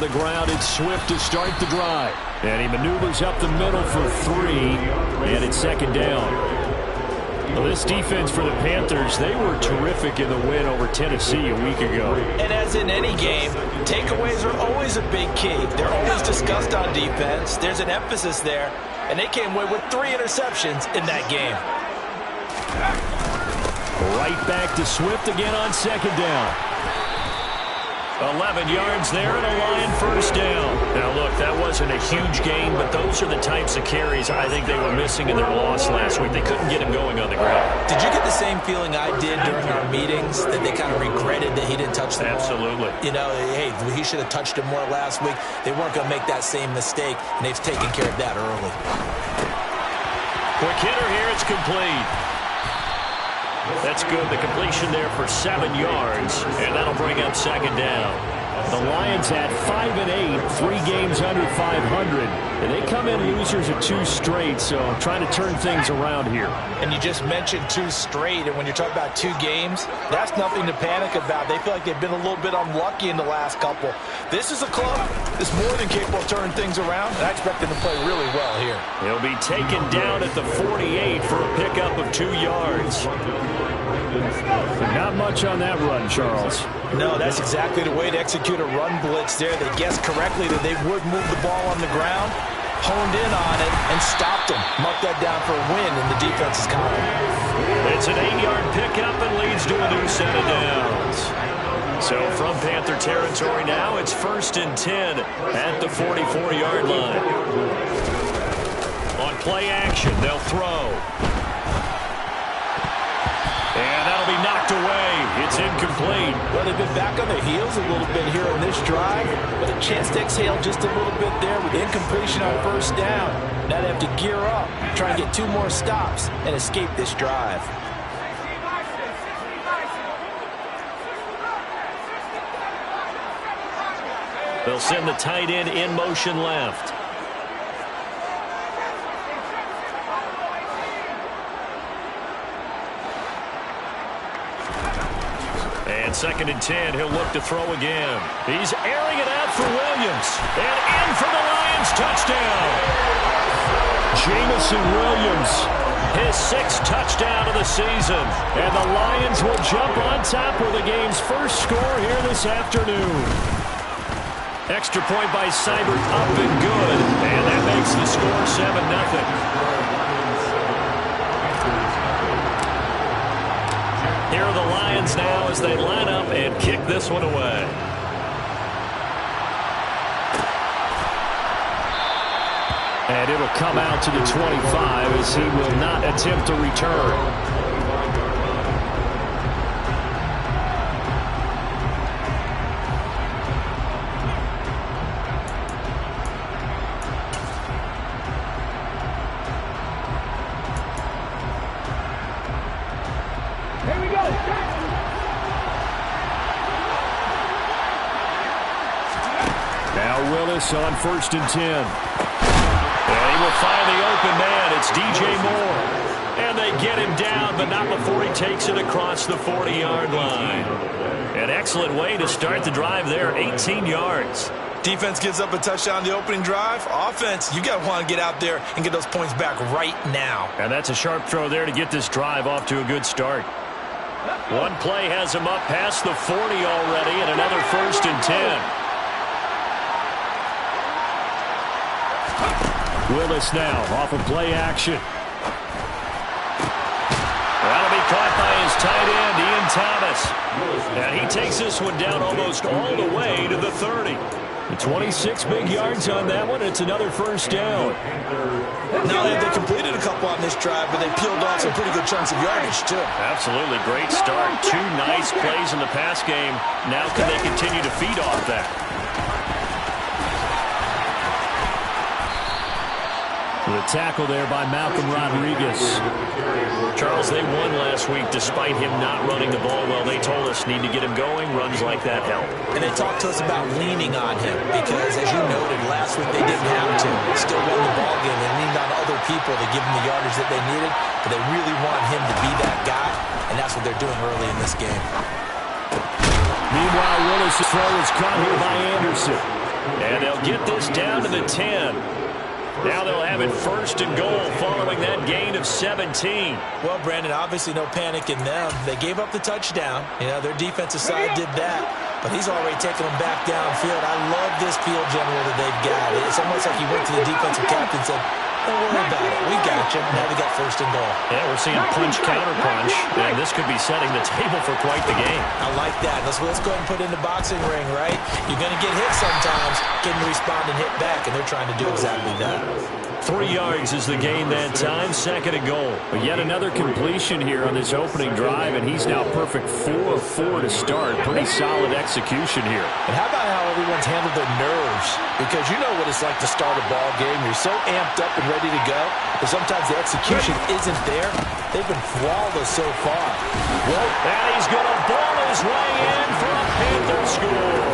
the ground. It's Swift to start the drive. And he maneuvers up the middle for 3, and it's second down. Well, this defense for the Panthers, they were terrific in the win over Tennessee a week ago. And as in any game, takeaways are always a big key. They're always discussed on defense. There's an emphasis there, and they came away with 3 interceptions in that game. Right back to Swift again on second down. 11 yards there and a Lion first down. Now, look, that wasn't a huge gain, but those are the types of carries I think they were missing in their loss last week. They couldn't get him going on the ground. Did you get the same feeling I did during our meetings, that they kind of regretted that he didn't touch the ball? Absolutely. You know, hey, he should have touched it more last week. They weren't going to make that same mistake, and they've taken care of that early. Quick hitter here. It's complete. That's good. The completion there for 7 yards, and that'll bring up second down. The Lions had 5 and 8, 3 games under 500, and they come in losers of 2 straight, so trying to turn things around here. And you just mentioned 2 straight, and when you're talking about 2 games, that's nothing to panic about. They feel like they've been a little bit unlucky in the last couple. This is a club that's more than capable of turning things around, and I expect them to play really well here. He'll be taken down at the 48 for a pickup of 2 yards. Not much on that run, Charles. No, that's exactly the way to execute a run blitz there. They guessed correctly that they would move the ball on the ground, honed in on it, and stopped them. Mark that down for a win in the defense's column. It's an 8-yard pickup and leads to a new set of downs. So from Panther territory now, it's 1st and 10 at the 44-yard line. On play action, they'll throw. And that'll be knocked away. It's incomplete. Well, they've been back on their heels a little bit here on this drive, but a chance to exhale just a little bit there with incompletion on first down. Now they have to gear up, try and get 2 more stops, and escape this drive. They'll send the tight end in motion left. And 2nd and 10, he'll look to throw again. He's airing it out for Williams. And in for the Lions touchdown. Jamison Williams, his 6th touchdown of the season. And the Lions will jump on top with the game's first score here this afternoon. Extra point by Seibert up and good. And that makes the score 7-0. Here are the Lions now as they line up and kick this one away. And it'll come out to the 25 as he will not attempt to return. On 1st and 10. And he will find the open man. It's DJ Moore. And they get him down, but not before he takes it across the 40-yard line. An excellent way to start the drive there, 18 yards. Defense gives up a touchdown the opening drive. Offense, you got to want to get out there and get those points back right now. And that's a sharp throw there to get this drive off to a good start. One play has him up past the 40 already, and another 1st and 10. Willis now off of play action. That'll be caught by his tight end, Ian Thomas. And he takes this one down almost all the way to the 30. The 26 big yards on that one. It's another 1st down. Now they completed a couple on this drive, but they peeled off some pretty good chunks of yardage, too. Absolutely. Great start. 2 nice plays in the pass game. Now can they continue to feed off that? The tackle there by Malcolm Rodriguez. Charles, they won last week despite him not running the ball well. They told us need to get him going. Runs like that help. And they talked to us about leaning on him because, as you noted, last week they didn't have to. They still won the ball game. They leaned on other people to give them the yardage that they needed, but they really want him to be that guy, and that's what they're doing early in this game. Meanwhile, Willis' throw is caught here by Anderson. And they'll get this down to the 10. Now they'll have it first and goal following that gain of 17. Well, Brandon, obviously no panic in them. They gave up the touchdown. You know, their defensive side did that. But he's already taken them back downfield. I love this field general that they've got. It's almost like he went to the defensive captain and said, don't worry about it. We got you. Now we got first and goal. Yeah, we're seeing punch, counter punch. And this could be setting the table for quite the game. I like that. Let's go ahead and put it in the boxing ring, right? You're going to get hit sometimes. Can you respond and hit back? And they're trying to do exactly that. 3 yards is the gain that time, second and goal. But yet another completion here on this opening drive, and he's now perfect 4 of 4 to start. Pretty solid execution here. And how about how everyone's handled their nerves? Because you know what it's like to start a ball game. You're so amped up and ready to go, but sometimes the execution isn't there. They've been flawless so far. Well, and he's going to ball his way in for a Panther score.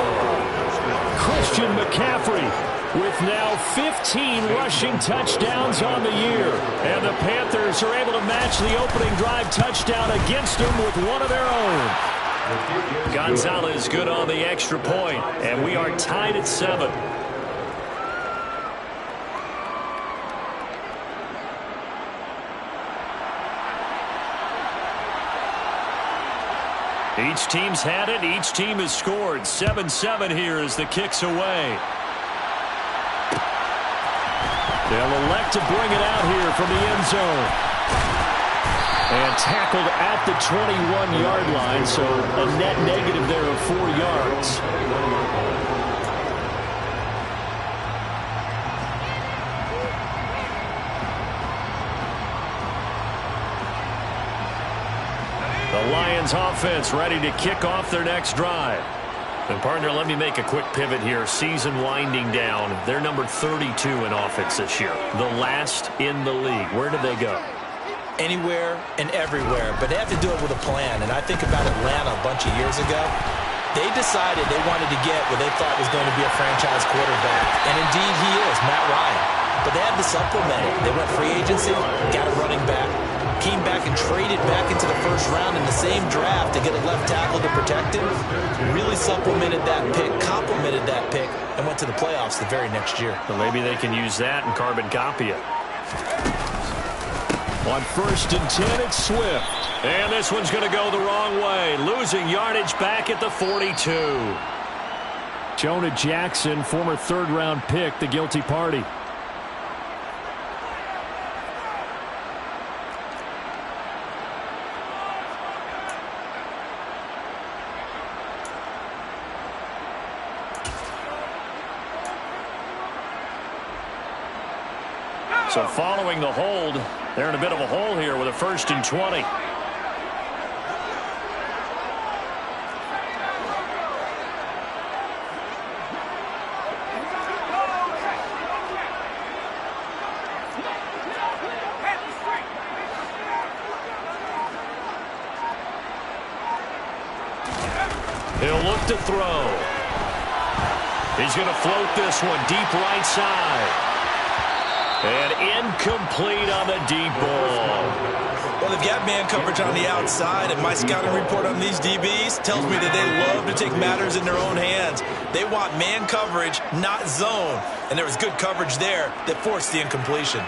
Christian McCaffrey with now 15 rushing touchdowns on the year. And the Panthers are able to match the opening drive touchdown against them with one of their own. Gonzalez good on the extra point, and we are tied at 7. Each team's had it. Each team has scored. 7-7 here as the kick's away. They'll elect to bring it out here from the end zone. And tackled at the 21-yard line, so a net negative there of 4 yards. The Lions offense ready to kick off their next drive. And partner, let me make a quick pivot here. Season winding down. They're number 32 in offense this year. The last in the league. Where did they go? Anywhere and everywhere. But they have to do it with a plan. And I think about Atlanta a bunch of years ago. They decided they wanted to get what they thought was going to be a franchise quarterback. And indeed he is, Matt Ryan. But they had to supplement it. They went free agency, got a running back. Came back and traded back into the first round in the same draft to get a left tackle to protect him. Really supplemented that pick, complemented that pick, and went to the playoffs the very next year. Well, maybe they can use that and carbon copy it. On first and 10, it's Swift. And this one's going to go the wrong way. Losing yardage back at the 42. Jonah Jackson, former third-round pick, the guilty party. So following the hold, they're in a bit of a hole here with a first and 20. He'll look to throw. He's going to float this one deep right side. And incomplete on the deep ball. Well, they've got man coverage on the outside, and my scouting report on these DBs tells me that they love to take matters in their own hands. They want man coverage, not zone. And there was good coverage there that forced the incompletion.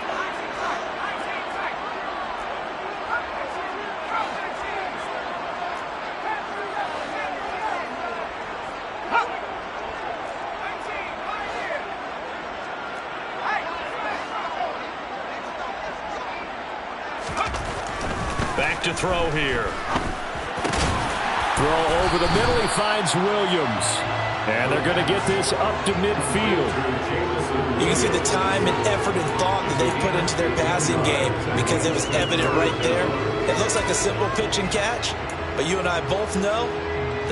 Back to throw here. Throw over the middle. He finds Williams. And they're going to get this up to midfield. You can see the time and effort and thought that they've put into their passing game because it was evident right there. It looks like a simple pitch and catch, but you and I both know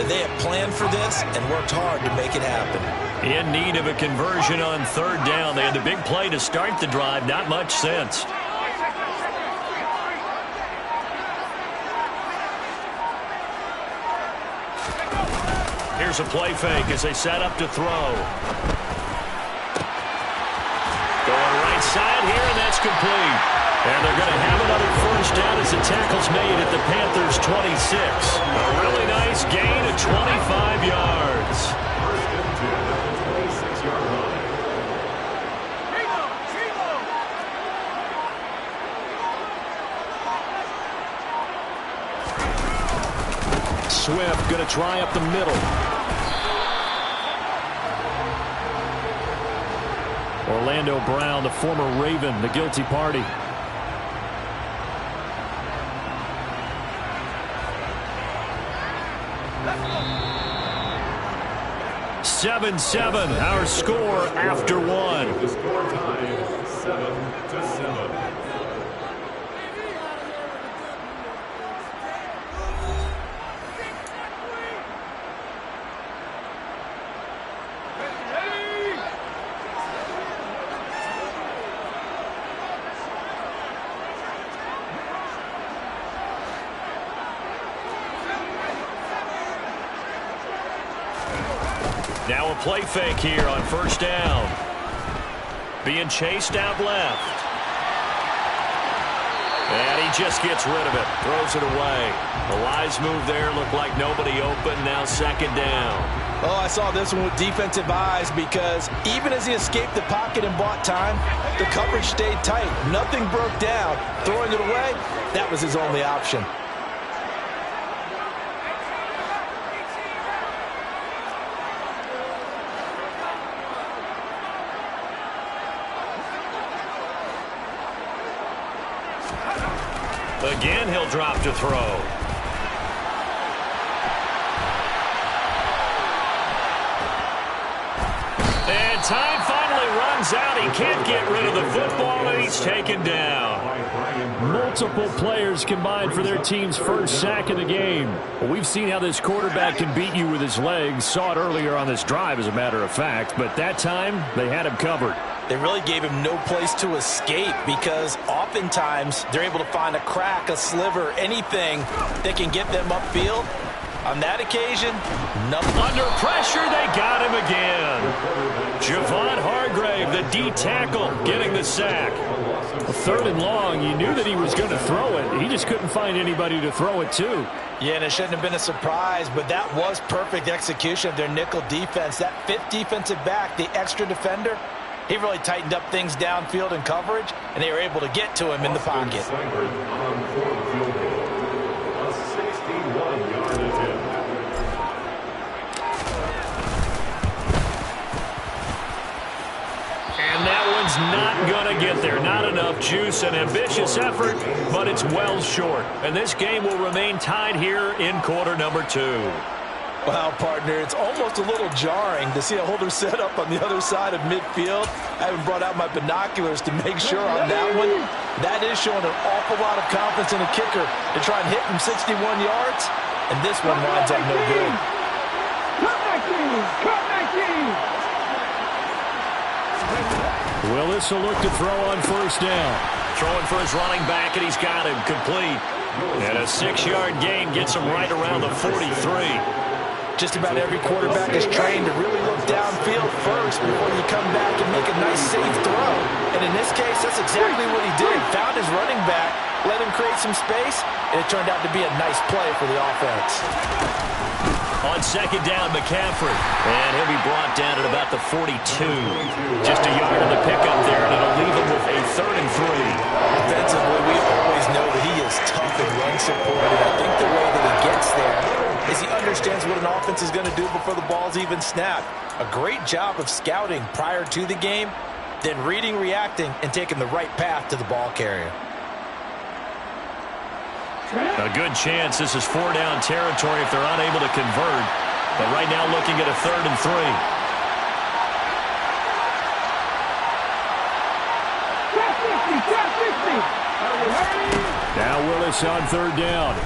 that they have planned for this and worked hard to make it happen. In need of a conversion on third down. They had the big play to start the drive. Not much sense. Here's a play fake as they set up to throw. Going right side here, and that's complete. And they're going to have another first down as the tackle's made at the Panthers' 26. A really nice gain of 25 yards. Swift going to try up the middle. Orlando Brown, the former Raven, the guilty party. 7-7, our score after one. The score time 7-7. Now a play fake here on first down. Being chased out left. And he just gets rid of it. Throws it away. A wise move there. Looked like nobody open. Now second down. Oh, I saw this one with defensive eyes because even as he escaped the pocket and bought time, the coverage stayed tight. Nothing broke down. Throwing it away, that was his only option. Again, he'll drop to throw. And time finally runs out. He can't get rid of the football, and he's taken down. Multiple players combined for their team's first sack of the game. Well, we've seen how this quarterback can beat you with his legs. Saw it earlier on this drive, as a matter of fact. But that time, they had him covered. They really gave him no place to escape because oftentimes they're able to find a crack, a sliver, anything that can get them upfield. On that occasion, nothing. Under pressure, they got him again. Javon Hargrave, the D tackle, getting the sack. Third and long, you knew that he was going to throw it. He just couldn't find anybody to throw it to. Yeah, and it shouldn't have been a surprise, but that was perfect execution of their nickel defense. That fifth defensive back, the extra defender, he really tightened up things downfield in coverage, and they were able to get to him in the pocket. And that one's not going to get there. Not enough juice, an ambitious effort, but it's well short. And this game will remain tied here in quarter number 2. Wow, partner, it's almost a little jarring to see a holder set up on the other side of midfield. I haven't brought out my binoculars to make sure on that one. That is showing an awful lot of confidence in a kicker to try and hit from 61 yards. And this one winds up no good. Willis will look to throw on first down. Throwing for his running back, and he's got him complete. And a 6-yard gain gets him right around the 43. Just about every quarterback is trained to really look downfield first before you come back and make a nice, safe throw. And in this case, that's exactly what he did. Found his running back, let him create some space, and it turned out to be a nice play for the offense. On second down, McCaffrey. And he'll be brought down at about the 42. Just a yard on the pickup there, and it'll leave him with a 3rd and 3. Defensively, we always know that he is tough and run support. And I think the way that he gets there is he understands what an offense is going to do before the ball's even snapped. A great job of scouting prior to the game, then reading, reacting, and taking the right path to the ball carrier. A good chance this is 4-down territory if they're unable to convert. But right now looking at a 3rd and 3. Now Willis on 3rd down.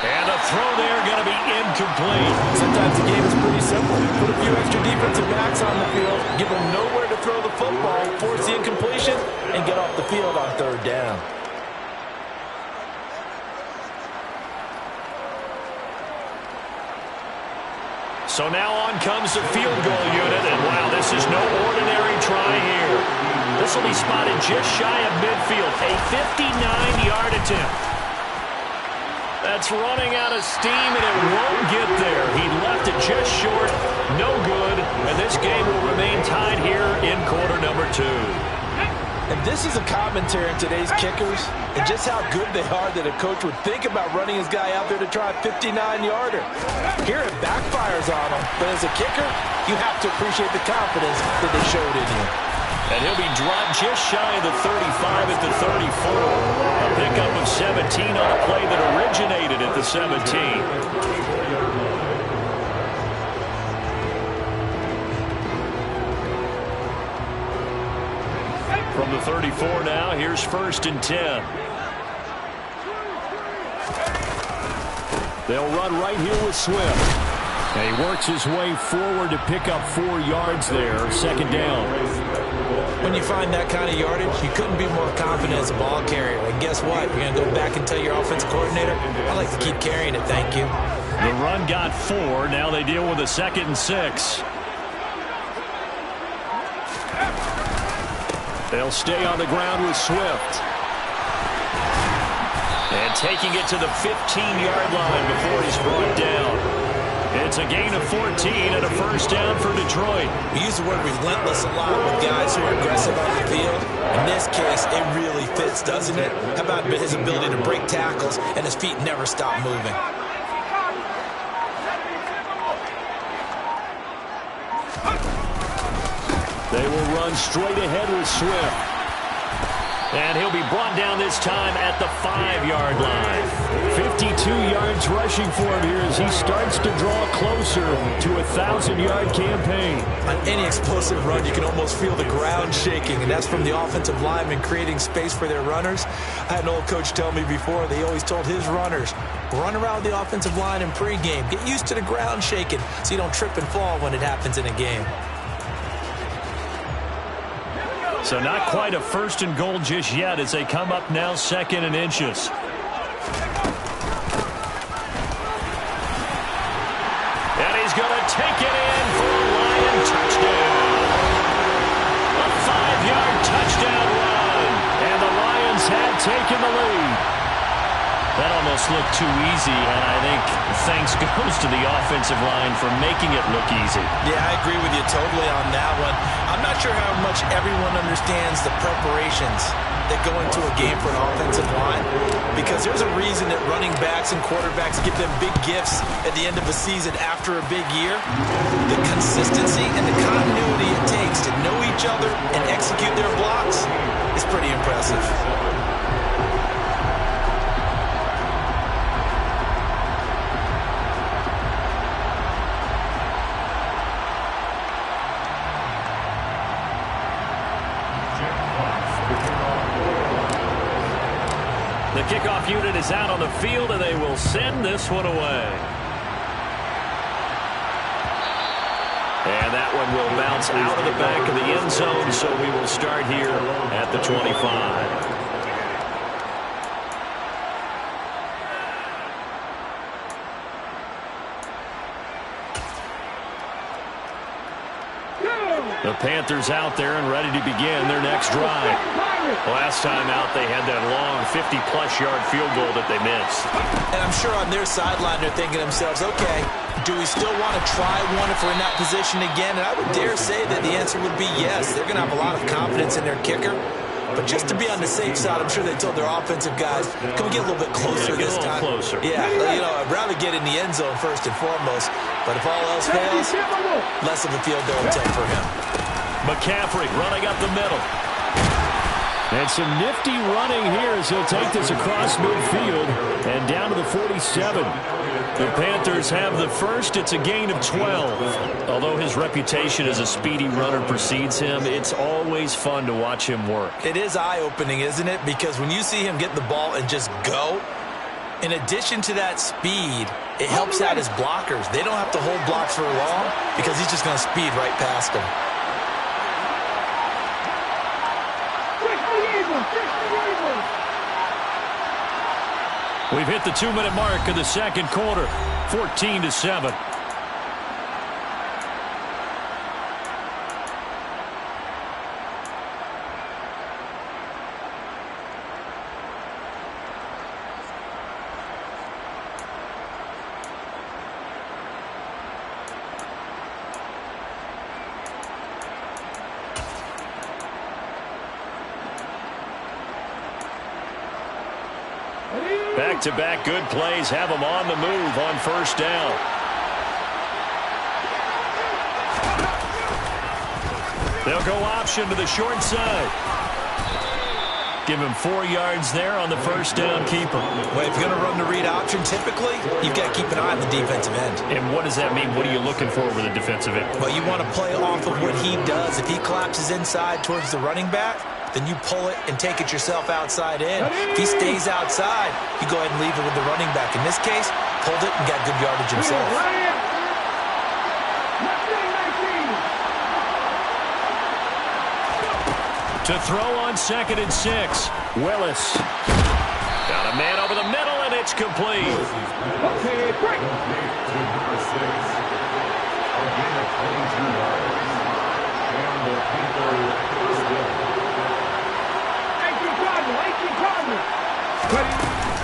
And a throw there going to be incomplete. Sometimes the game is pretty simple. Put a few extra defensive backs on the field, give them nowhere to throw the football, force the incompletion, and get off the field on 3rd down. So now on comes the field goal unit, and wow, this is no ordinary try here. This will be spotted just shy of midfield, a 59-yard attempt. That's running out of steam, and it won't get there. He left it just short, no good, and this game will remain tied here in quarter number 2. And this is a commentary on today's kickers and just how good they are that a coach would think about running his guy out there to try a 59-yarder. Here it backfires on him, but as a kicker, you have to appreciate the confidence that they showed in you. And he'll be dropped just shy of the 35 at the 34. A pickup of 17 on a play that originated at the 17. From the 34 now, here's 1st and 10. They'll run right here with Swift. And he works his way forward to pick up 4 yards there, 2nd down. When you find that kind of yardage, you couldn't be more confident as a ball carrier. And guess what? You're going to go back and tell your offensive coordinator, I'd like to keep carrying it, thank you. The run got 4. Now they deal with a 2nd and 6. They'll stay on the ground with Swift. And taking it to the 15-yard line before he's brought down. It's a gain of 14 and a 1st down for Detroit. We use the word relentless a lot with guys who are aggressive on the field. In this case, it really fits, doesn't it? How about his ability to break tackles and his feet never stop moving? They will run straight ahead with Swift. And he'll be brought down this time at the 5-yard line. 52 yards rushing for him here as he starts to draw closer to a 1,000-yard campaign. On any explosive run, you can almost feel the ground shaking, and that's from the offensive linemen creating space for their runners. I had an old coach tell me before, they always told his runners, run around the offensive line in pregame. Get used to the ground shaking so you don't trip and fall when it happens in a game. So not quite a 1st and goal just yet as they come up now 2nd and inches. And he's going to take it in for a Lion touchdown. A 5-yard touchdown run. And the Lions had taken the lead. That almost looked too easy, and I think thanks goes to the offensive line for making it look easy. Yeah, I agree with you totally on that one. I'm not sure how much everyone understands the preparations that go into a game for an offensive line, because there's a reason that running backs and quarterbacks give them big gifts at the end of a season after a big year. The consistency and the continuity it takes to know each other and execute their blocks is pretty impressive. The kickoff unit is out on the field, and they will send this one away. And that one will bounce out of the back of the end zone, so we will start here at the 25. The Panthers out there and ready to begin their next drive. Last time out, they had that long 50-plus yard field goal that they missed. And I'm sure on their sideline, they're thinking to themselves, okay, do we still want to try one if we're in that position again? And I would dare say that the answer would be yes. They're going to have a lot of confidence in their kicker. But just to be on the safe side, I'm sure they told their offensive guys, can we get a little bit closer this time? Closer. Yeah, you know, I'd rather get in the end zone first and foremost. But if all else fails, less of a field goal attempt for him. McCaffrey running up the middle. And some nifty running here as he'll take this across midfield and down to the 47. The Panthers have the first. It's a gain of 12. Although his reputation as a speedy runner precedes him, it's always fun to watch him work. It is eye-opening, isn't it? Because when you see him get the ball and just go, in addition to that speed, it helps out his blockers. They don't have to hold blocks for long because he's just going to speed right past them. We've hit the 2-minute mark of the second quarter, 14-7. Back-to-back good plays have them on the move on first down. They'll go option to the short side. Give him 4 yards there on the first down keeper. Well, if you're going to run the read option, typically, you've got to keep an eye on the defensive end. And what does that mean? What are you looking for with the defensive end? Well, you want to play off of what he does. If he collapses inside towards the running back, then you pull it and take it yourself outside in. If he stays outside, you go ahead and leave it with the running back. In this case, pulled it and got good yardage himself. To throw on 2nd and 6. Willis. Got a man over the middle, and it's complete. Okay, break. Number 6. Again, a 22-yard. And the Panther first down.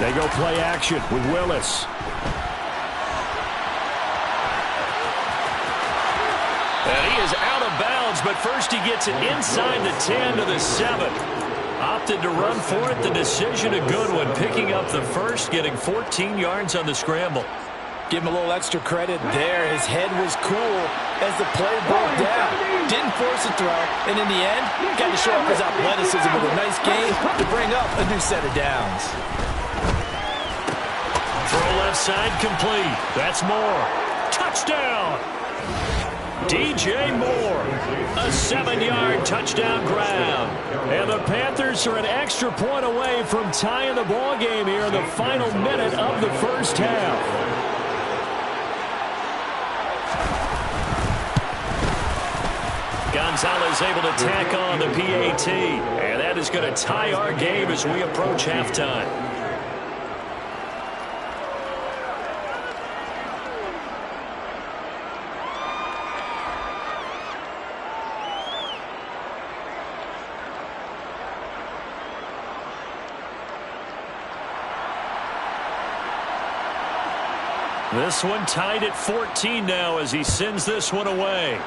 They go play action with Willis. And he is out of bounds, but first he gets it inside the 10 to the 7. Opted to run for it. The decision a good one. Picking up the first, getting 14 yards on the scramble. Give him a little extra credit there. His head was cool as the play broke down. Didn't force a throw, and in the end, got to show off his athleticism with a nice game to bring up a new set of downs. Throw left side complete. That's Moore. Touchdown! DJ Moore. A 7-yard touchdown grab. And the Panthers are an extra point away from tying the ball game here in the final minute of the first half. Gonzalez able to tack on the PAT. And that is going to tie our game as we approach halftime. This one tied at 14 now as he sends this one away.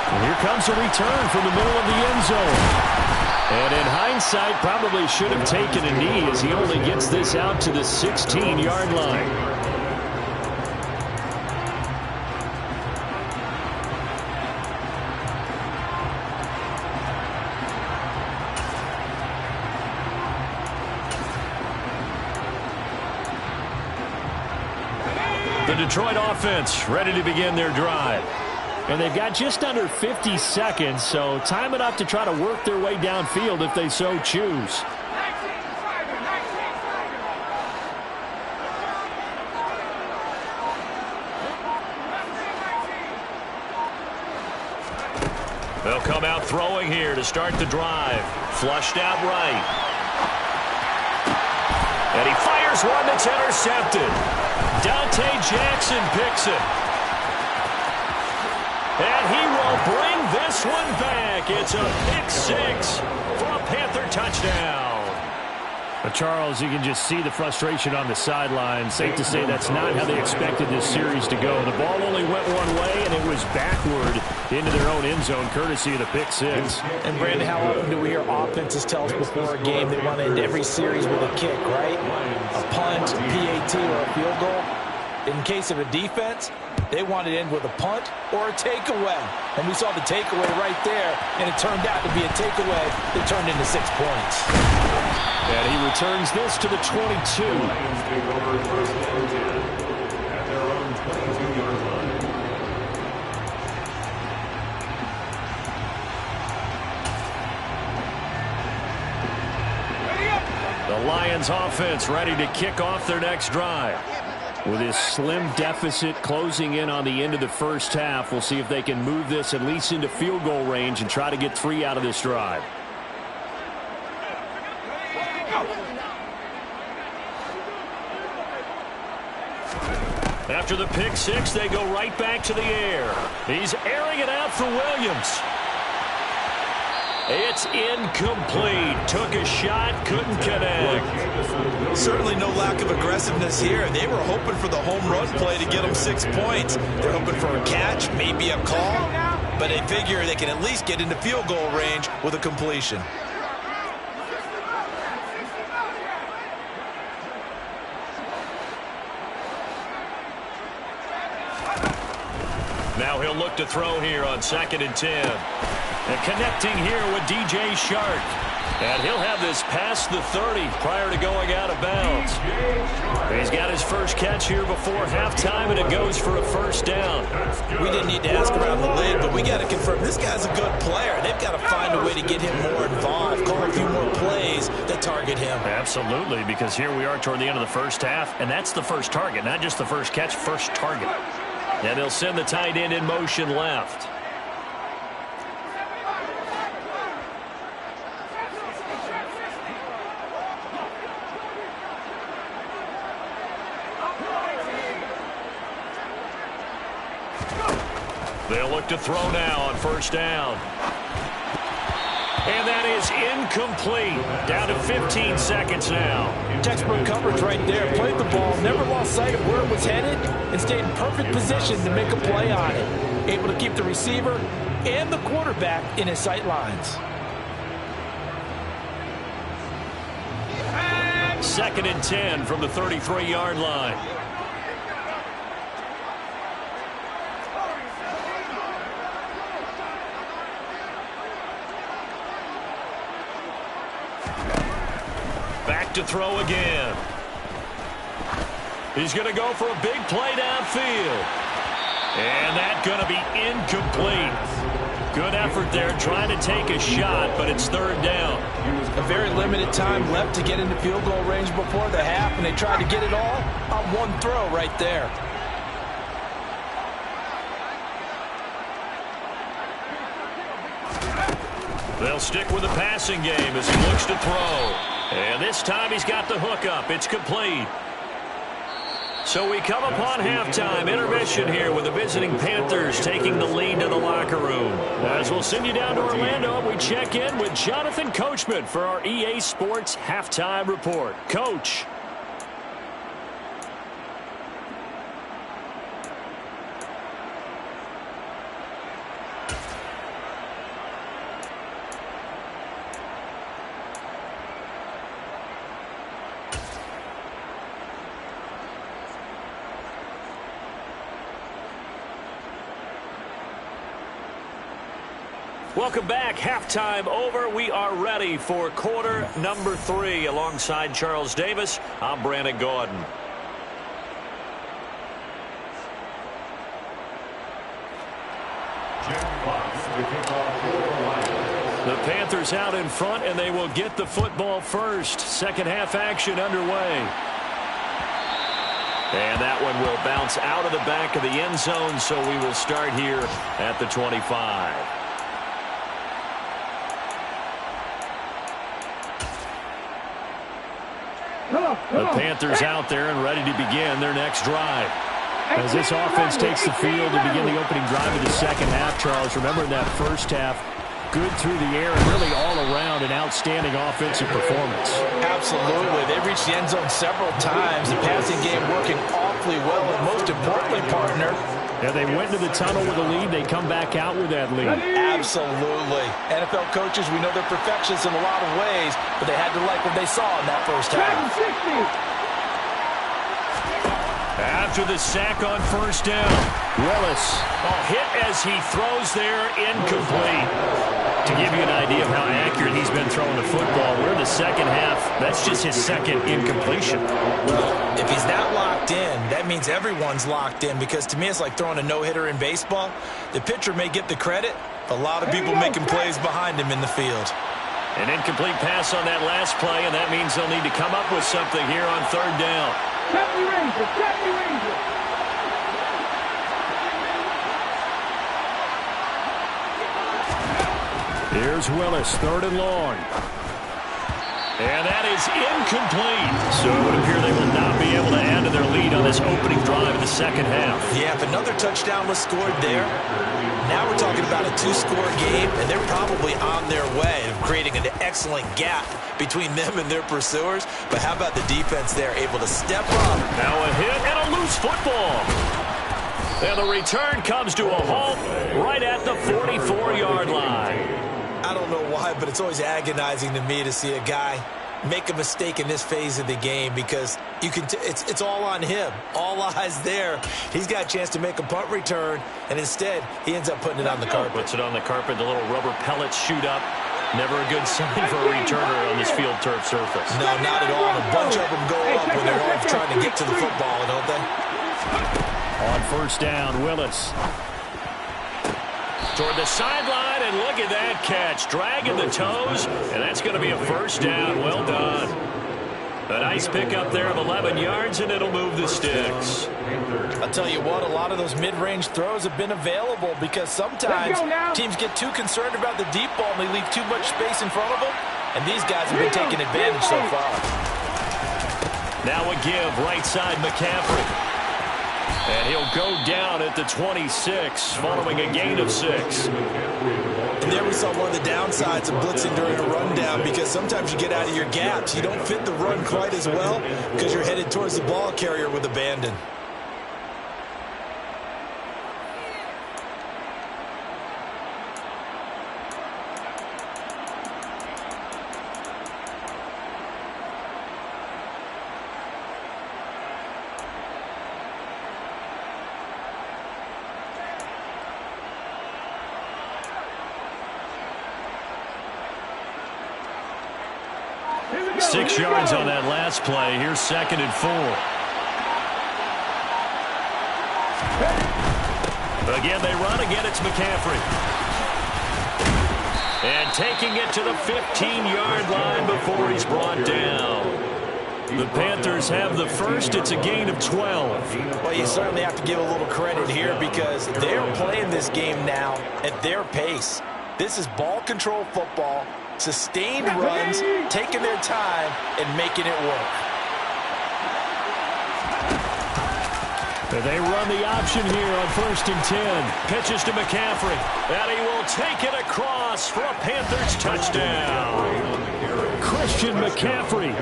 And here comes a return from the middle of the end zone. And in hindsight, probably should have taken a knee as he only gets this out to the 16-yard line. The Detroit offense ready to begin their drive. And they've got just under 50 seconds, so time enough to try to work their way downfield if they so choose. They'll come out throwing here to start the drive. Flushed out right. And he fires one that's intercepted. Dante Jackson picks it. And he will bring this one back. It's a pick-6 for a Panther touchdown. But Charles, you can just see the frustration on the sideline. Safe to say that's not how they expected this series to go. The ball only went one way, and it was backward into their own end zone, courtesy of the pick-6. And, Brandon, how often do we hear offenses tell us before a game they want to end every series with a kick, right? A punt, PAT, or a field goal. In case of a defense, they want to end with a punt or a takeaway. And we saw the takeaway right there, and it turned out to be a takeaway that turned into 6 points. And he returns this to the 22. Lions take over first and 10 at their own 22-yard line. The Lions offense ready to kick off their next drive. With his slim deficit closing in on the end of the first half, we'll see if they can move this at least into field goal range and try to get 3 out of this drive. After the pick-6, they go right back to the air. He's airing it out for Williams. It's incomplete. Took a shot, couldn't connect. Certainly no lack of aggressiveness here. They were hoping for the home run play to get them 6 points. They're hoping for a catch, maybe a call, but they figure they can at least get into field goal range with a completion. Now he'll look to throw here on 2nd and 10. And connecting here with DJ Shark. And he'll have this past the 30 prior to going out of bounds. He's got his first catch here before halftime, and it goes for a first down. We didn't need to ask around the league, but we got to confirm this guy's a good player. They've got to find a way to get him more involved, call a few more plays that target him. Absolutely, because here we are toward the end of the first half, and that's the first target, not just the first catch, first target. And they'll send the tight end in motion left. They'll look to throw now on first down. And that is incomplete. Down to 15 seconds now. Textbook coverage right there. Played the ball, never lost sight of where it was headed, and stayed in perfect position to make a play on it. Able to keep the receiver and the quarterback in his sight lines. 2nd and 10 from the 33-yard line. Back to throw again. He's going to go for a big play downfield. And that's going to be incomplete. Good effort there trying to take a shot, but it's 3rd down. A very limited time left to get into field goal range before the half, and they tried to get it all on one throw right there. They'll stick with the passing game as he looks to throw. And this time he's got the hook up. It's complete. So we come upon halftime. Intermission here with the visiting Panthers taking the lead to the locker room. As we'll send you down to Orlando, we check in with Jonathan Coachman for our EA Sports Halftime Report. Coach. Welcome back. Halftime over. We are ready for quarter number 3. Alongside Charles Davis, I'm Brandon Gordon. The Panthers out in front, and they will get the football first. Second half action underway. And that one will bounce out of the back of the end zone, so we will start here at the 25. The Panthers out there and ready to begin their next drive. As this offense takes the field to begin the opening drive of the second half, Charles, remember in that first half, good through the air and really all around an outstanding offensive performance. Absolutely. They reached the end zone several times. The passing game working awfully well. And most importantly, partner, yeah, they went to the tunnel with a lead. They come back out with that lead. Absolutely. NFL coaches, we know they're perfectionists in a lot of ways, but they had to like what they saw in that first half. After the sack on first down, Willis hit as he throws there, incomplete. To give you an idea of how accurate he's been throwing the football, we're in the second half. That's just his second incompletion. Well, if he's that locked in, that means everyone's locked in, because to me it's like throwing a no-hitter in baseball. The pitcher may get the credit, a lot of people making plays behind him in the field. An incomplete pass on that last play, and that means they'll need to come up with something here on third down. Here's Willis, 3rd and long. And that is incomplete. So it would appear they will not be able to add to their lead on this opening drive in the second half. Yeah, if another touchdown was scored there, now we're talking about a 2-score game, and they're probably on their way of creating an excellent gap between them and their pursuers. But how about the defense there, able to step up? Now a hit and a loose football. And the return comes to a halt right at the 44-yard line. I don't know why, but it's always agonizing to me to see a guy make a mistake in this phase of the game because you can. It's all on him. All eyes there. He's got a chance to make a punt return, and instead he ends up putting it on the carpet. Puts it on the carpet. The little rubber pellets shoot up. Never a good sign for a returner on this field turf surface. No, not at all. A bunch of them go up when they're all trying to get to the football, don't they? On first down, Willis. Toward the sideline, and look at that catch. Dragging the toes, and that's going to be a first down. Well done. A nice pickup there of 11 yards, and it'll move the sticks. I'll tell you what, a lot of those mid-range throws have been available because sometimes teams get too concerned about the deep ball and they leave too much space in front of them, and these guys have been taking advantage so far. Now a give, right side McCaffrey. And he'll go down at the 26, following a gain of 6. And there we saw one of the downsides of blitzing during a rundown because sometimes you get out of your gaps. You don't fit the run quite as well because you're headed towards the ball carrier with abandon. Six yards on that last play. Here's 2nd and 4. Again, they run. Again, it's McCaffrey. And taking it to the 15-yard line before he's brought down. The Panthers have the first. It's a gain of 12. Well, you certainly have to give a little credit here because they're playing this game now at their pace. This is ball control football. Sustained runs, taking their time, and making it work. They run the option here on 1st and 10. Pitches to McCaffrey. And he will take it across for a Panthers touchdown. Christian McCaffrey,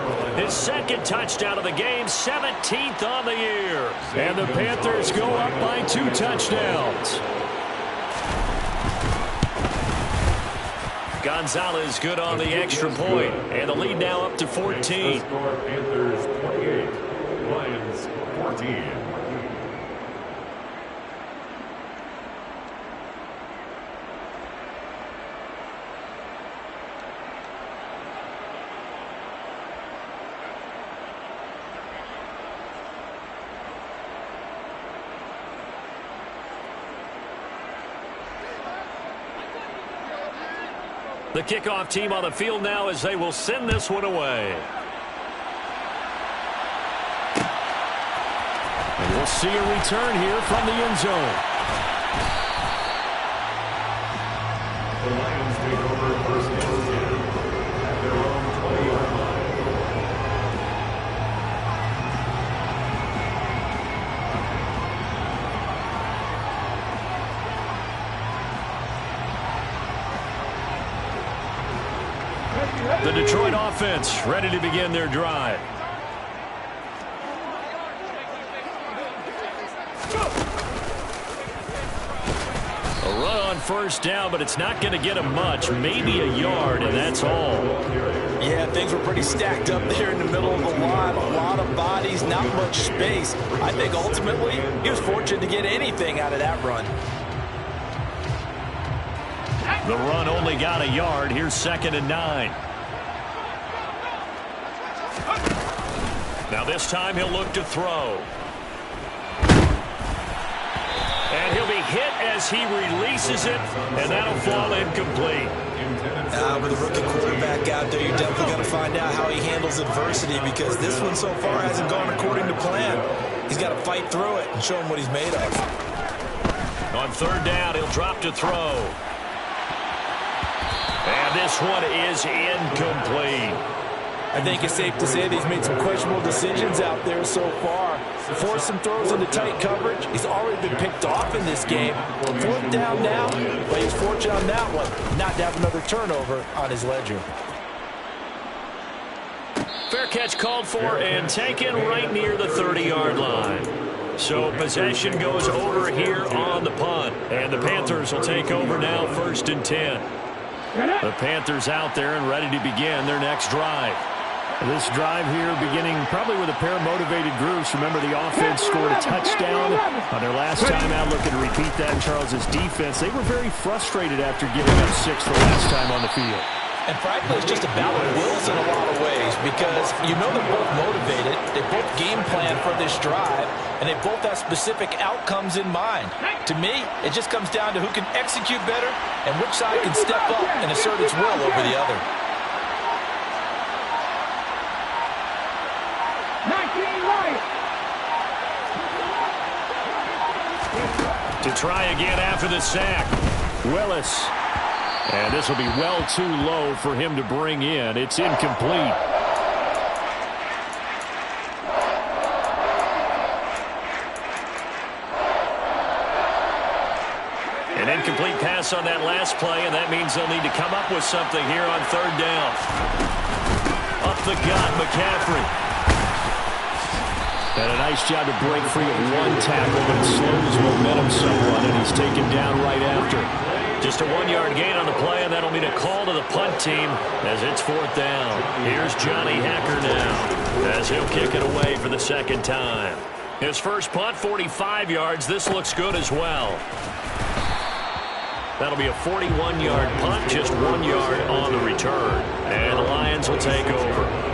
his 2nd touchdown of the game, 17th on the year. And the Panthers go up by 2 touchdowns. Gonzalez good on the extra point, and the lead now up to 14. Panthers 28, Lions 14. The kickoff team on the field now as they will send this one away. And we'll see a return here from the end zone. The Lions take over 1st and 10 at their own 20-yard line. The Detroit offense ready to begin their drive. A run on 1st down, but it's not going to get him much. Maybe a yard, and that's all. Yeah, things were pretty stacked up there in the middle of the line. A lot of bodies, not much space. I think ultimately he was fortunate to get anything out of that run. The run only got a yard. Here's 2nd and 9. Now this time he'll look to throw. And he'll be hit as he releases it, and that'll fall incomplete. With a rookie quarterback out there, you're definitely going to find out how he handles adversity because this one so far hasn't gone according to plan. He's got to fight through it and show him what he's made of. On 3rd down, he'll drop to throw. And this one is incomplete. I think it's safe to say that he's made some questionable decisions out there so far. Forced some throws into tight coverage. He's already been picked off in this game. 4th down now, but he's fortunate on that one not to have another turnover on his ledger. Fair catch called for and taken right near the 30-yard line. So possession goes over here on the punt. And the Panthers will take over now 1st and 10. The Panthers out there and ready to begin their next drive. This drive here beginning probably with a pair of motivated groups. Remember, the offense scored a touchdown on their last time out. Looking to repeat that in Charles's defense. They were very frustrated after giving up 6 the last time on the field. And frankly, it's just a battle of wills in a lot of ways because you know they're both motivated. They both game plan for this drive, and they both have specific outcomes in mind. To me, it just comes down to who can execute better and which side can step up and assert its will over the other. To try again after the sack. Willis. And this will be well too low for him to bring in. It's incomplete. An incomplete pass on that last play, and that means they'll need to come up with something here on 3rd down. Up the gut, McCaffrey. And a nice job to break free of one tackle, but it slows momentum somewhat, and he's taken down right after. Just a 1-yard gain on the play, and that'll mean a call to the punt team as it's 4th down. Here's Johnny Hacker now as he'll kick it away for the 2nd time. His first punt, 45 yards. This looks good as well. That'll be a 41-yard punt, just 1 yard on the return. And the Lions will take over.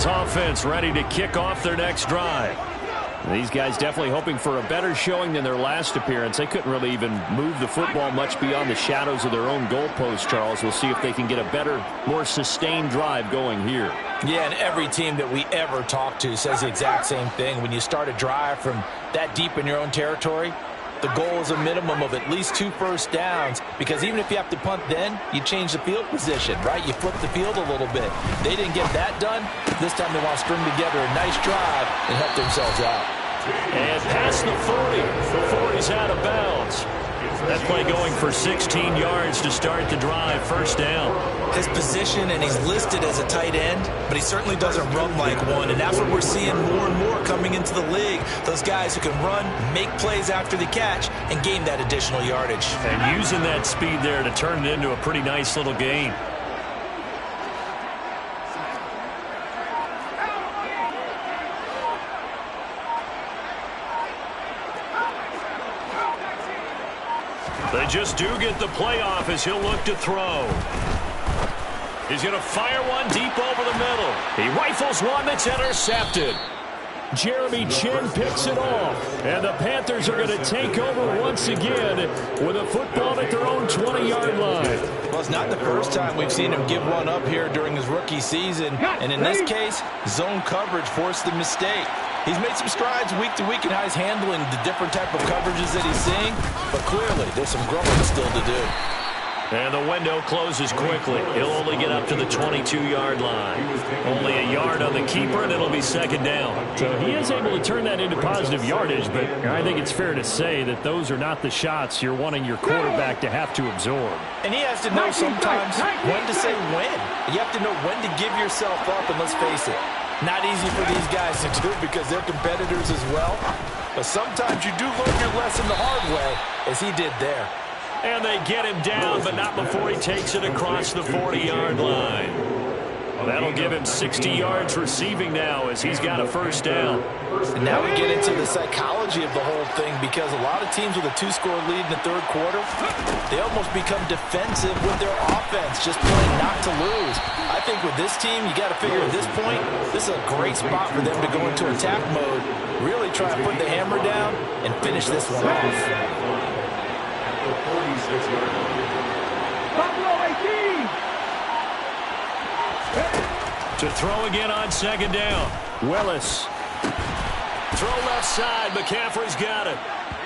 Offense ready to kick off their next drive. These guys definitely hoping for a better showing than their last appearance. They couldn't really even move the football much beyond the shadows of their own goalpost, Charles. We'll see if they can get a better, more sustained drive going here. Yeah, and every team that we ever talk to says the exact same thing. When you start a drive from that deep in your own territory, the goal is a minimum of at least 2 first downs, because even if you have to punt then, you change the field position, right? You flip the field a little bit. They didn't get that done. This time they want to string together a nice drive and help themselves out. And past the 40. The 40's out of bounds. That play going for 16 yards to start the drive. 1st down. His position, and he's listed as a tight end, but he certainly doesn't run like one, and that's what we're seeing more and more coming into the league. Those guys who can run, make plays after the catch, and gain that additional yardage. And using that speed there to turn it into a pretty nice little gain. They just do get the playoff as he'll look to throw. He's going to fire one deep over the middle. He rifles one that's intercepted. Jeremy Chin picks it off. And the Panthers are going to take over once again with a football at their own 20-yard line. Well, it's not the first time we've seen him give one up here during his rookie season. And in this case, zone coverage forced the mistake. He's made some strides week to week in how he's handling the different type of coverages that he's seeing. But clearly, there's some growing still to do. And the window closes quickly. He'll only get up to the 22-yard line. Only a yard on the keeper, and it'll be 2nd down. So he is able to turn that into positive yardage, but I think it's fair to say that those are not the shots you're wanting your quarterback to have to absorb. And he has to know sometimes when to say when. You have to know when to give yourself up, and let's face it, not easy for these guys to do because they're competitors as well. But sometimes you do learn your lesson the hard way, as he did there. And they get him down, but not before he takes it across the 40-yard line. That'll give him 60 yards receiving now as he's got a 1st down. And now we get into the psychology of the whole thing, because a lot of teams with a 2-score lead in the 3rd quarter, they almost become defensive with their offense, just playing not to lose. I think with this team, you got to figure at this point, this is a great spot for them to go into attack mode, really try to put the hammer down and finish this one off. 46-yard line. To throw again on 2nd down. Willis. Throw left side. McCaffrey's got it.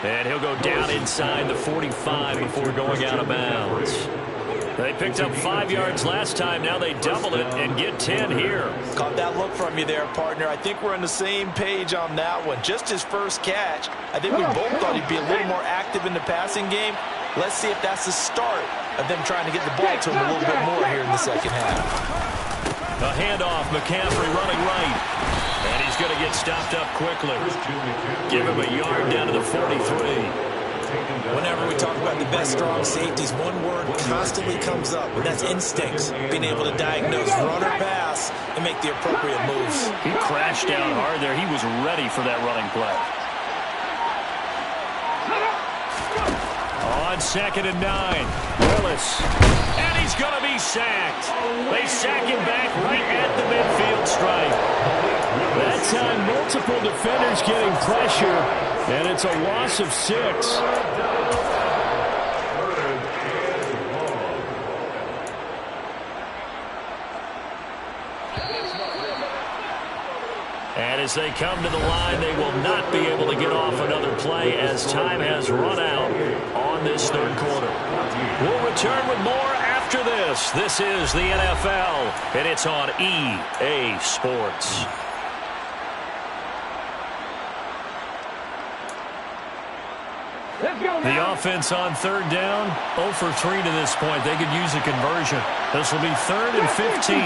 And he'll go down inside the 45 before going out of bounds. They picked up 5 yards last time. Now they double it and get 10 here. Caught that look from you there, partner. I think we're on the same page on that one. Just his first catch. I think we both thought he'd be a little more active in the passing game. Let's see if that's the start of them trying to get the ball to him a little bit more here in the 2nd half. A handoff. McCaffrey running right. And he's going to get stopped up quickly. Give him a yard down to the 43. Whenever we talk about the best strong safeties, one word constantly comes up, and that's instincts. Being able to diagnose run or pass and make the appropriate moves. He crashed down hard there. He was ready for that running play. On 2nd and 9, Willis. And he's going to be sacked. They sack him back right at the midfield stripe. That time, multiple defenders getting pressure, and it's a loss of 6. And as they come to the line, they will not be able to get off another play as time has run out on this third quarter. We'll return with more after this. This is the NFL, and it's on EA Sports. The offense on third down, 0 for 3 to this point. They could use a conversion. This will be 3rd and 15.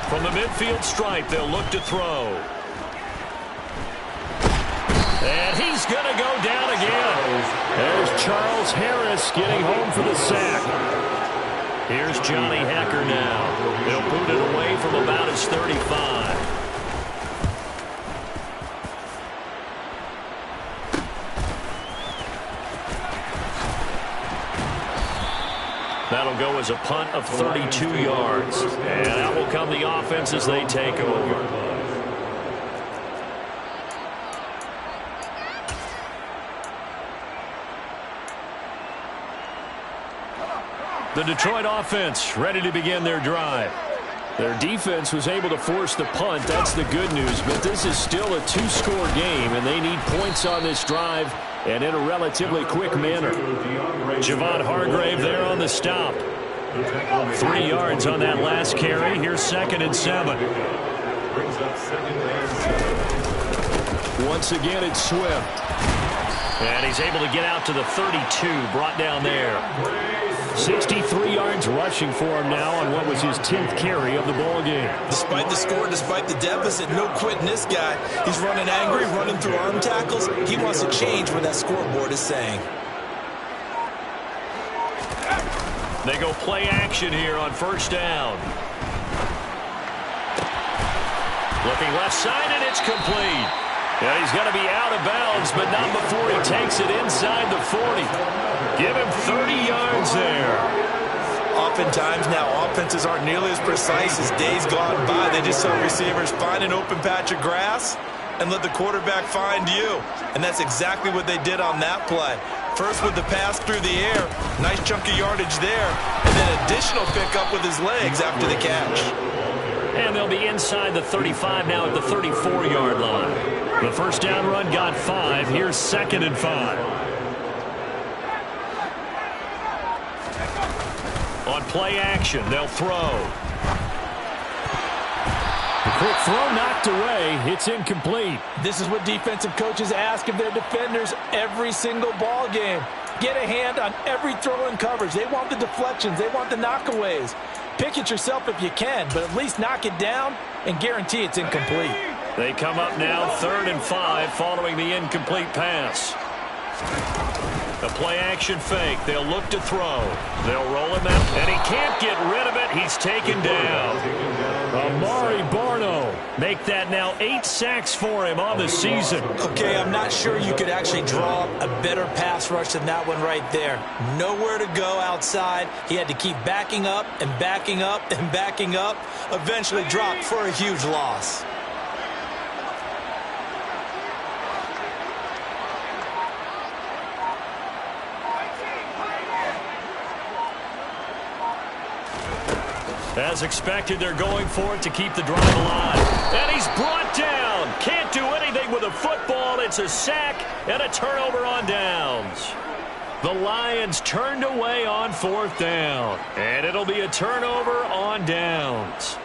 From the midfield stripe, they'll look to throw. And he's going to go down again. There's Charles Harris getting home for the sack. Here's Johnny Hecker now. They'll boot it away from about his 35. That'll go as a punt of 32 yards. And out will come the offense as they take over. The Detroit offense ready to begin their drive. Their defense was able to force the punt. That's the good news. But this is still a 2-score game, and they need points on this drive and in a relatively quick manner. Javon Hargrave there on the stop. 3 yards on that last carry. Here's 2nd and 7. Once again, it's Swift. And he's able to get out to the 32, brought down there. 63 yards rushing for him now on what was his 10th carry of the ball game. Despite the score, despite the deficit, no quitting this guy. He's running angry, running through arm tackles. He wants to change what that scoreboard is saying. They go play action here on 1st down. Looking left side, and it's complete. Yeah, he's going to be out of bounds, but not before he takes it inside the 40. Give him 30 yards there. Oftentimes now, offenses aren't nearly as precise as days gone by. They just tell receivers, find an open patch of grass and let the quarterback find you. And that's exactly what they did on that play. First with the pass through the air, nice chunk of yardage there, and then additional pickup with his legs after the catch. And they'll be inside the 35 now at the 34-yard line. The 1st down run got 5. Here's 2nd and 5. On play action, they'll throw. The quick throw knocked away. It's incomplete. This is what defensive coaches ask of their defenders every single ball game. Get a hand on every throw in coverage. They want the deflections. They want the knockaways. Pick it yourself if you can, but at least knock it down and guarantee it's incomplete. They come up now 3rd and 5 following the incomplete pass. The play-action fake. They'll look to throw. They'll roll him out, and he can't get rid of it. He's taken down. Amari Barno. Make that now 8 sacks for him on the season. Okay, I'm not sure you could actually draw a better pass rush than that one right there. Nowhere to go outside. He had to keep backing up and backing up and backing up. Eventually dropped for a huge loss. As expected, they're going for it to keep the drive alive. And he's brought down. Can't do anything with a football. It's a sack and a turnover on downs. The Lions turned away on 4th down. And it'll be a turnover on downs.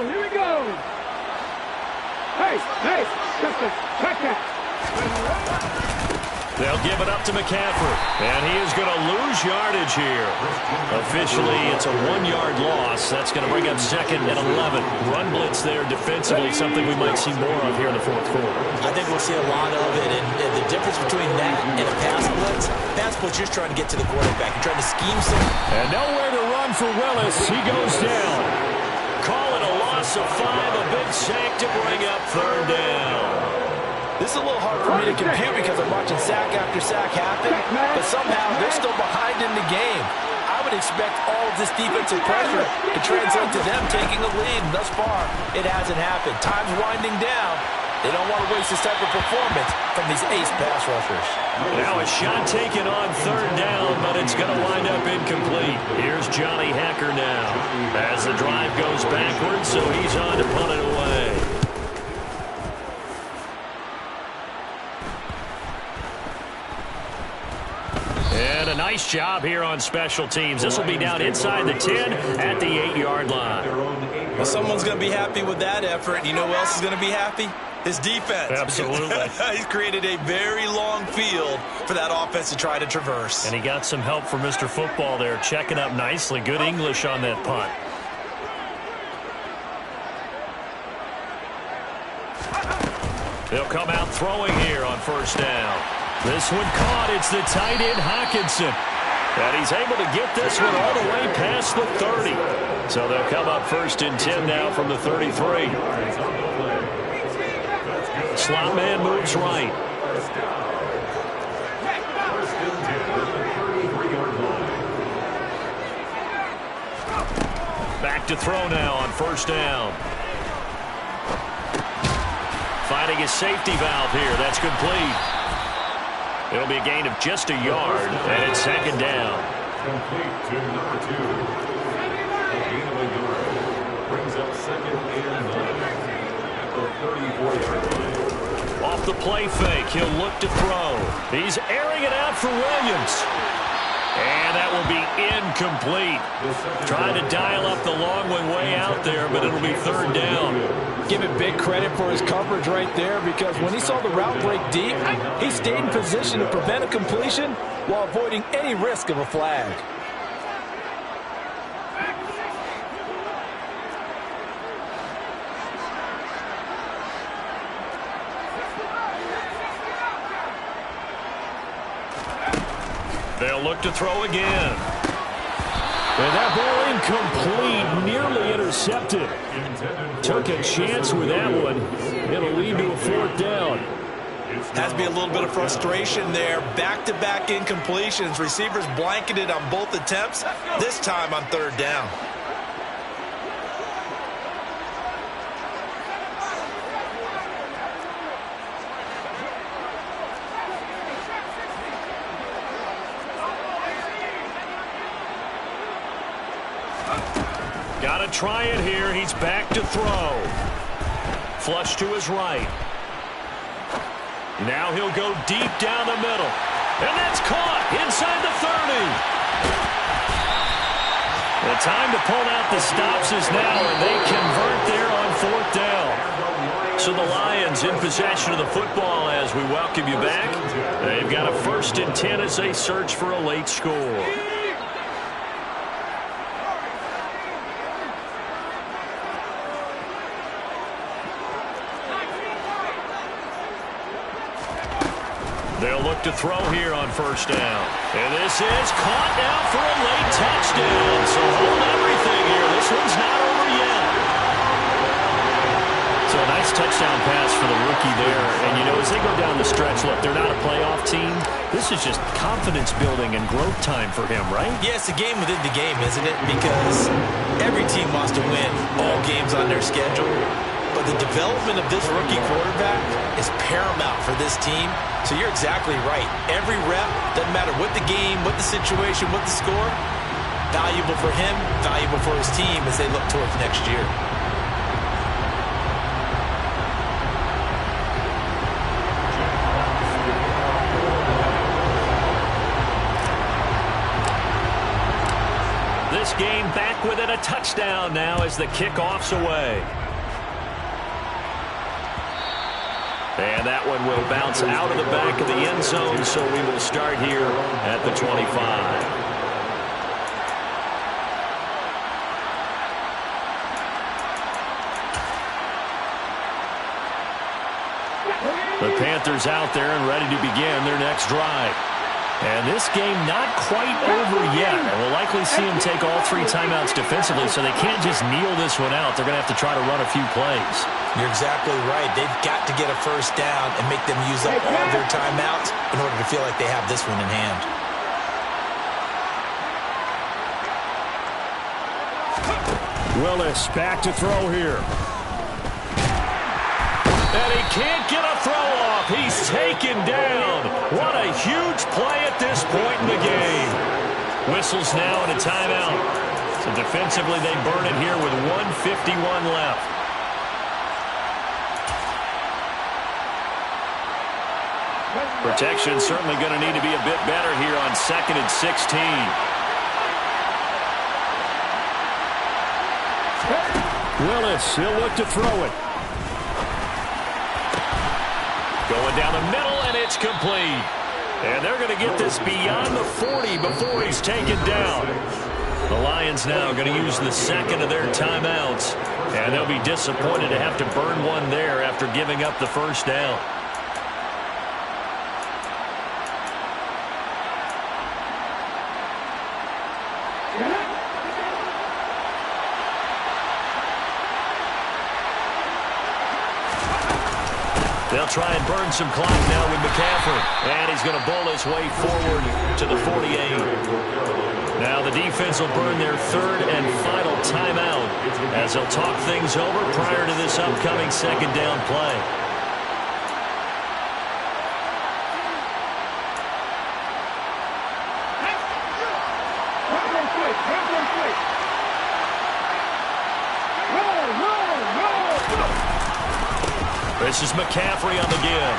Here we go. Hey, Justin, check that. They'll give it up to McCaffrey, and he is going to lose yardage here. Officially, it's a 1-yard loss. That's going to bring up 2nd and 11. Run blitz there defensively, something we might see more of here in the 4th quarter. I think we'll see a lot of it, and the difference between that and a pass blitz, you're trying to get to the quarterback. You're trying to scheme some. And nowhere to run for Willis. He goes down. Call it a loss of 5, a big sack to bring up 3rd down. This is a little hard for me to compute because I'm watching sack after sack happen, but somehow they're still behind in the game. I would expect all of this defensive pressure to translate to them taking a lead, and thus far, it hasn't happened. Time's winding down. They don't want to waste this type of performance from these ace pass rushers. Now a shot taken on 3rd down, but it's going to wind up incomplete. Here's Johnny Hacker now as the drive goes backwards, so he's on to punt it away. And a nice job here on special teams. This will be down inside the 10 at the 8-yard line. Well, someone's going to be happy with that effort. You know who else is going to be happy? His defense. Absolutely. He's created a very long field for that offense to try to traverse. And he got some help from Mr. Football there, checking up nicely. Good English on that punt. They'll come out throwing here on 1st down. This one caught. It's the tight end, Hockenson. And he's able to get this one all the way past the 30. So they'll come up 1st and 10 now from the 33. Slot man moves right. Back to throw now on 1st down. Finding his safety valve here. That's complete. It'll be a gain of just a yard, and it's 2nd down. Complete to number 2. A gain of a yard. Brings up 2nd and 9 at the 34-yard line. Off the play fake, he'll look to throw. He's airing it out for Williams. And that will be incomplete. Trying to dial up the long way out there, but it'll be 3rd down. Give it big credit for his coverage right there, because when he saw the route break deep, he stayed in position to prevent a completion while avoiding any risk of a flag. They'll look to throw again. And that ball incomplete, nearly intercepted. Took a chance with that one. It'll lead to a 4th down. Has to be a little bit of frustration there. Back-to-back incompletions. Receivers blanketed on both attempts, this time on 3rd down. Got to try it here. He's back to throw. Flush to his right. Now he'll go deep down the middle. And that's caught inside the 30. The time to pull out the stops is now, and they convert there on 4th down. So the Lions in possession of the football as we welcome you back. They've got a 1st and 10 as they search for a late score. They'll look to throw here on 1st down. And this is caught now for a late touchdown. So hold everything here. This one's not over yet. So a nice touchdown pass for the rookie there. And, you know, as they go down the stretch, look, they're not a playoff team. This is just confidence building and growth time for him, right? Yeah, it's a game within the game, isn't it? Because every team wants to win all games on their schedule. But the development of this rookie quarterback is paramount for this team. So you're exactly right. Every rep, doesn't matter what the game, what the situation, what the score, valuable for him, valuable for his team as they look towards next year. This game back within a touchdown now as the kickoff's away. And that one will bounce out of the back of the end zone, so we will start here at the 25. The Panthers out there and ready to begin their next drive. And this game not quite over yet. And we'll likely see them take all 3 timeouts defensively, so they can't just kneel this one out. They're going to have to try to run a few plays. You're exactly right. They've got to get a first down and make them use up all their timeouts in order to feel like they have this one in hand. Willis back to throw here. And he can't get a throw off. He's taken down. What a huge play at this point in the game. Whistles now and a timeout. So defensively, they burn it here with 1:51 left. Protection certainly going to need to be a bit better here on 2nd and 16. Willis, he'll look to throw it. Going down the middle, and it's complete. And they're going to get this beyond the 40 before he's taken down. The Lions now going to use the second of their timeouts, and they'll be disappointed to have to burn one there after giving up the first down. They'll try and burn some clock now with McCaffrey. And he's going to bowl his way forward to the 48. Now the defense will burn their 3rd and final timeout as they'll talk things over prior to this upcoming 2nd down play. This is McCaffrey on the give.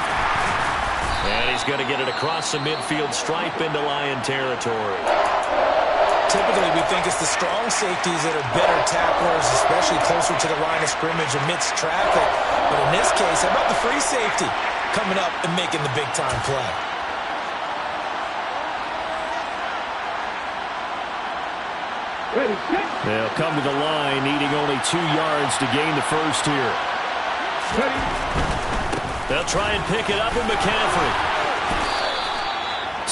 And he's going to get it across the midfield stripe into Lion territory. Typically, we think it's the strong safeties that are better tacklers, especially closer to the line of scrimmage amidst traffic. But in this case, how about the free safety coming up and making the big-time play? They'll come to the line, needing only 2 yards to gain the first here. They'll try and pick it up with McCaffrey.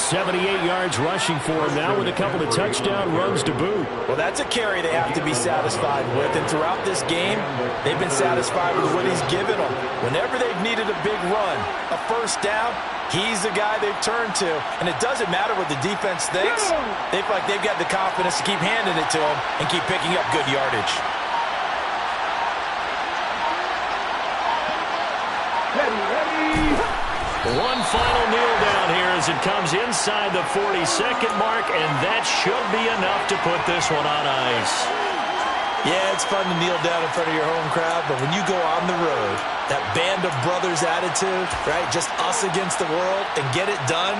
78 yards rushing for him now with a couple of touchdown runs to boot. Well, that's a carry they have to be satisfied with. And throughout this game, they've been satisfied with what he's given them. Whenever they've needed a big run, a first down, he's the guy they've turned to. And it doesn't matter what the defense thinks. They feel like they've got the confidence to keep handing it to him and keep picking up good yardage. One final kneel down here as it comes inside the 40-second mark, and that should be enough to put this one on ice. Yeah, it's fun to kneel down in front of your home crowd, but when you go on the road, that band of brothers attitude, right, just us against the world, and get it done,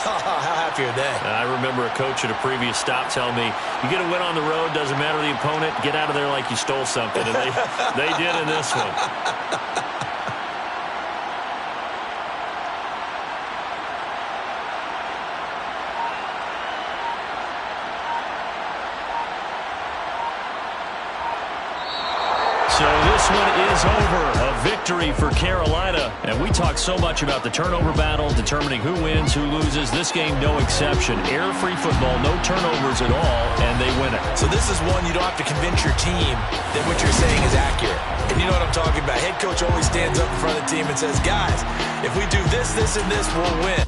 how happy are they? I remember a coach at a previous stop telling me, you get a win on the road, doesn't matter the opponent, get out of there like you stole something. And they did in this one. So this one is over. A victory for Carolina. And we talk so much about the turnover battle, determining who wins, who loses. This game, no exception. Error-free football, no turnovers at all, and they win it. So this is one you don't have to convince your team that what you're saying is accurate. And you know what I'm talking about. Head coach always stands up in front of the team and says, guys, if we do this, this, and this, we'll win.